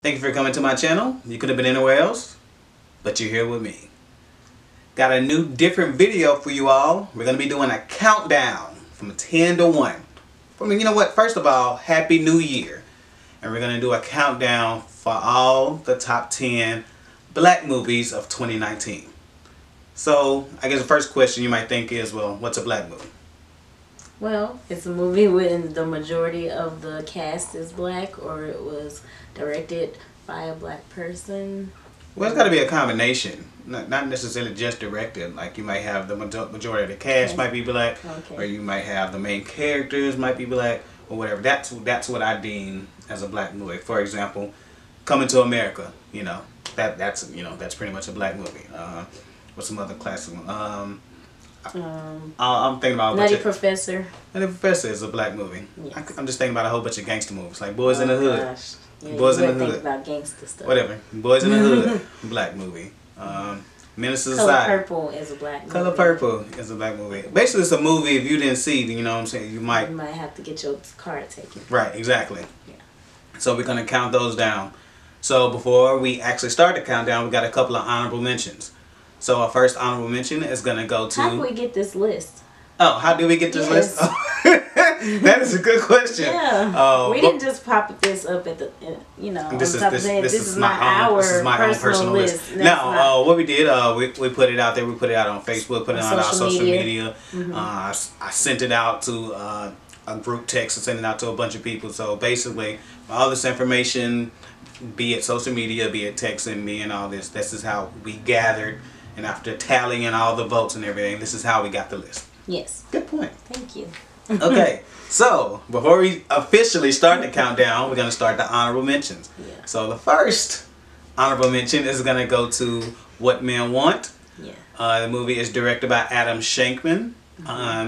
Thank you for coming to my channel. You could have been anywhere else, but you're here with me. Got a new different video for you all. We're going to be doing a countdown from 10 to 1. You know what? First of all, Happy New Year. And we're going to do a countdown for all the top 10 black movies of 2019. So, I guess the first question you might think is, well, what's a black movie? Well, it's a movie when the majority of the cast is black, or it was directed by a black person. Well, it's got to be a combination, not necessarily just directed. Like you might have the majority of the cast might be black, or you might have the main characters might be black, or whatever. That's what I deem as a black movie. For example, Coming to America. That's pretty much a black movie. What's some other classic one? I'm thinking about Nutty Professor. Nutty Professor is a black movie. Yes. I'm just thinking about a whole bunch of gangster movies like Boys in the Hood. Gosh. Yeah, Boys in the Hood. Think about gangster stuff. Whatever. Boys in the Hood. Black movie. Menace to Society. Color Purple is a black movie. Color Purple is a black movie. Basically, it's a movie. If you didn't see, you know what I'm saying, you might have to get your card taken. Right. Exactly. Yeah. So we're gonna count those down. So before we actually start the countdown, we got a couple of honorable mentions. So our first honorable mention is gonna go to. How do we get this list? Oh, how did we get this list? That is a good question. Yeah. We didn't just pop this up at the, This is my own personal list. No, what we did, we put it out there. We put it out on Facebook, put it on our social media. I sent it out to a group text and sent it out to a bunch of people. So basically, all this information, be it social media, be it texting me and all this is how we gathered. And after tallying all the votes and everything, this is how we got the list. Yes. Good point. Thank you. Okay, so before we officially start the countdown, we're going to start the honorable mentions. Yeah. So the first honorable mention is going to go to What Men Want. Yeah. The movie is directed by Adam Shankman.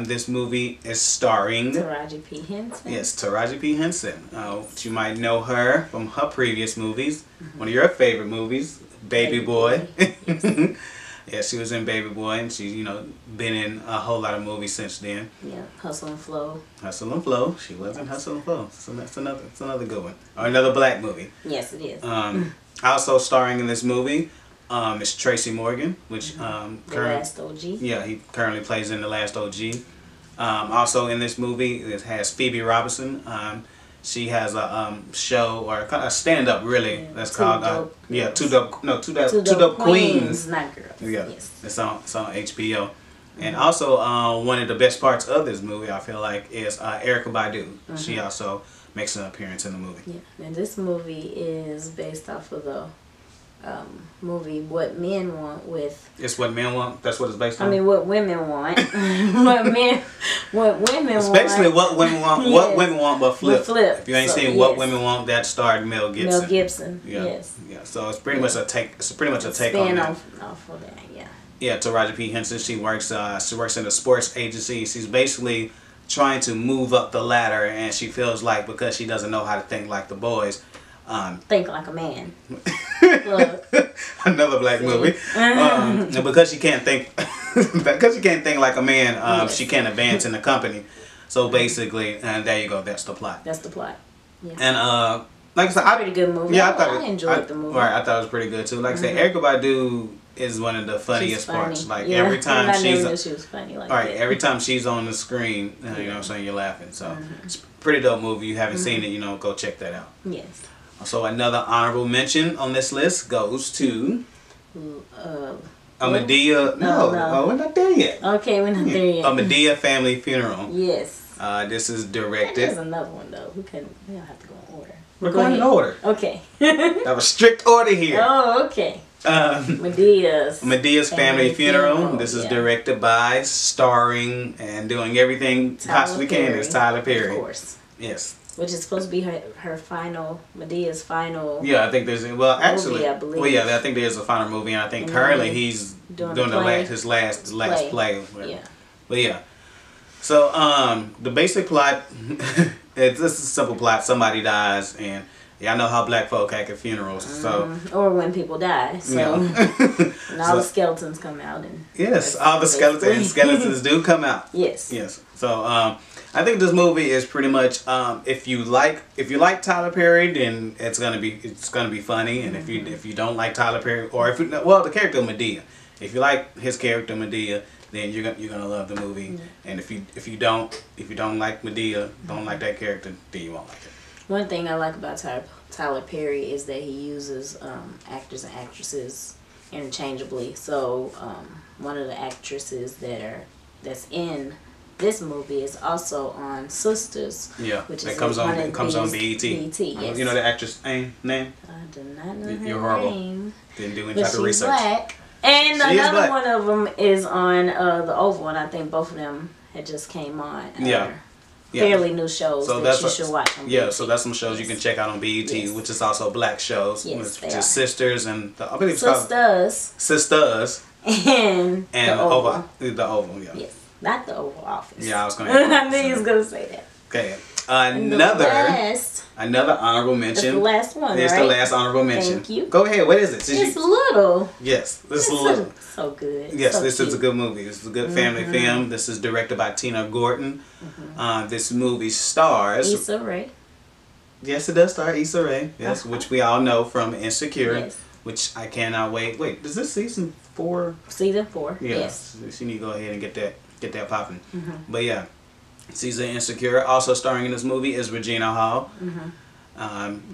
This movie is starring Taraji P. Henson. Yes, Taraji P. Henson. You might know her from her previous movies. One of your favorite movies, Baby Boy. Yes. Yeah, she was in Baby Boy, and she's been in a whole lot of movies since then. Yeah, Hustle and Flow. Hustle and Flow. She was in Hustle and Flow. So that's another good one. Or another black movie. Yes, it is. Also starring in this movie is Tracy Morgan, which The Last OG. Yeah, he currently plays in The Last OG. Also in this movie it has Phoebe Robinson. She has a show or a stand-up really that's called Two Dope Queens. Not girls. Yeah, yes. it's on HBO. And also one of the best parts of this movie I feel like is Erykah Badu. She also makes an appearance in the movie. Yeah, and this movie is based off of the movie What Men Want with. It's What Men Want. That's what it's based on. I mean, What Women Want. what women it's want. basically What Women Want. Yes. What Women Want, but flip. Flip. If you ain't seen What Women Want, that starred Mel Gibson. Mel Gibson. Yeah. Yes. Yeah. So it's pretty much a take. It's pretty much a take on that. Off of that. Yeah. Yeah. Taraji P. Henson. She works in a sports agency. She's basically trying to move up the ladder, and she feels like because she doesn't know how to think like the boys. Think Like a Man. Another black movie. Because she can't think, like a man, she can't advance in the company. So basically, and there you go. That's the plot. That's the plot. Yeah. And like I said, pretty good movie. Yeah, I enjoyed the movie. Right, I thought it was pretty good too. Like I said, Erykah Badu is one of the funniest parts. Like every time she was funny. Like that. Every time she's on the screen, you know what I'm saying, you're laughing. So it's a pretty dope movie. You haven't seen it, go check that out. Yes. So another honorable mention on this list goes to a Madea. No, we're not there yet. Okay, we're not there yet. A Madea Family Funeral. Yes. This is directed. There's another one though. We don't have to go in order. We're going in order. Okay. I have a strict order here. Oh, okay. Madea's Family Funeral. This is directed by, starring, and doing everything possibly can is Tyler Perry. Of course. Yes. Which is supposed to be her final, Madea's final. Yeah, I think there's actually. Movie, I believe. Well, yeah, I think there's a final movie, and I think currently he's doing his last play. Yeah. But yeah. So the basic plot, it's just a simple plot. Somebody dies, and Y'all know how black folk act at funerals, so. Or when people die, so. Yeah. And all the skeletons come out. And yes, all the skeletons do come out. Yes. Yes. So, I think this movie is pretty much, if you like Tyler Perry, then it's gonna be funny, and if you don't like Tyler Perry, or the character Madea, if you like his character Madea, then you're gonna love the movie. And if you don't like Madea, don't like that character, then you won't like it. One thing I like about Tyler Perry is that he uses actors and actresses interchangeably. So one of the actresses that's in this movie is also on Sisters. Yeah, which it is comes on BET. BET, yes. You know the actress name? I do not know her You're horrible. name. Didn't do any But type of she's research. black. And She is another black. one of them is on the Oval, and I think both of them had just came on. Yeah. Fairly new shows So that you should watch on BET. so that's some shows you can check out on BET, Yes. which is also black shows, Yes, which they is are. Sisters and I believe it's called Sisters Sisters and and the Oval. The Oval, yeah. Yes, not the Oval Office. Yeah, I was gonna. I knew you was gonna say that. Okay, And another last, honorable mention. that's the last one, It's right? the last honorable mention. Thank you. Go ahead. What is it? It's little. Yes, this is It's little. so good. Yes, So this is a cute. good movie. This is a good family film. This is directed by Tina Gordon. This movie stars. Issa Rae. Yes, it does star Issa Rae. Yes, which we all know from Insecure. Yes. Which I cannot wait. Wait, is this season 4? Season 4. Yeah. Yes. So you need to go ahead and get that popping. But yeah, season Insecure. Also starring in this movie is Regina Hall.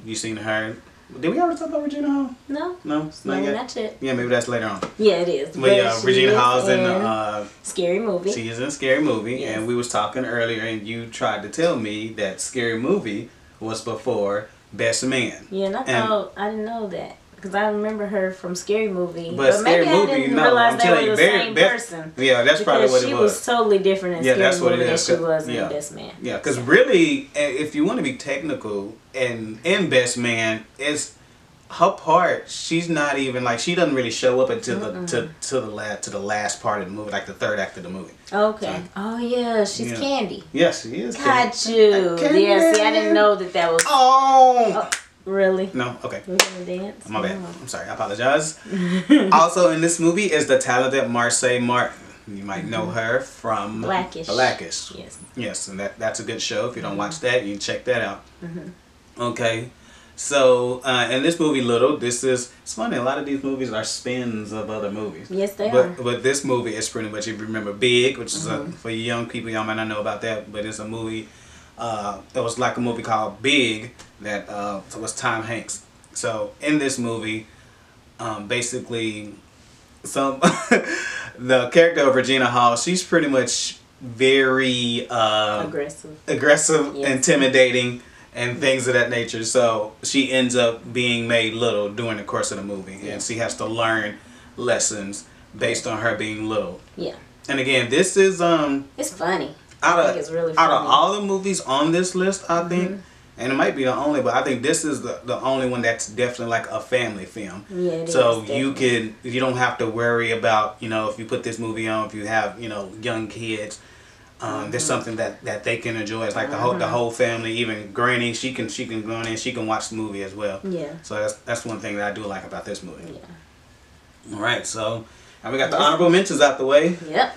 You seen her? Did we already talk about Regina Hall? No. No, No, not yet. not yet. Yeah, maybe that's later on. Yeah, it is. But yeah, she Regina is Hall's in Scary Movie. she is in Scary Movie, Yes. and we was talking earlier, and you tried to tell me that Scary Movie was before Best Man. Yeah, and I didn't know that. Because I remember her from Scary Movie. But Scary maybe Movie, I didn't no, realize I'm they telling were you, the very same best. person. Yeah, that's probably what it She was. was totally different in Yeah, Scary that's what it Movie than is. she was Yeah. in Best Man. Yeah, because really, if you want to be technical, and in Best Man, it's her part. She's not even like she doesn't really show up until the last part of the movie, like the third act of the movie. Okay. Oh yeah, she's Yeah. Candy. Yes, she is. Got you. Candy. Yeah, see, I didn't know that was. Oh. Really? No. Okay. We're gonna dance. My bad. Oh. I'm sorry. I apologize. Also in this movie is the talented Marsai Martin. You might know her from Blackish. Blackish. Yes. Yes, and that's a good show. If you don't watch that, you can check that out. Okay. So, in this movie, it's funny, a lot of these movies are spins of other movies. Yes, they are. But this movie is pretty much, if you remember Big, which is for you young people, y'all might not know about that, but it's a movie, it was like a movie called Big that was Tom Hanks. So, in this movie, basically, the character of Regina Hall, she's pretty much very aggressive, Yes. intimidating, and things of that nature. So she ends up being made little during the course of the movie, and she has to learn lessons based on her being little. Yeah. And again, this is It's funny. out I of think it's really funny. out of all the movies on this list, I think, and it might be the only, but I think this is the only one that's definitely like a family film. Yeah, it so is, you don't have to worry about, if you put this movie on, if you have, young kids. There's something that they can enjoy. It's like the whole family, even Granny, she can go in and she can watch the movie as well. Yeah. So that's one thing that I do like about this movie. Yeah. All right, so now we got the honorable mentions out the way. Yep.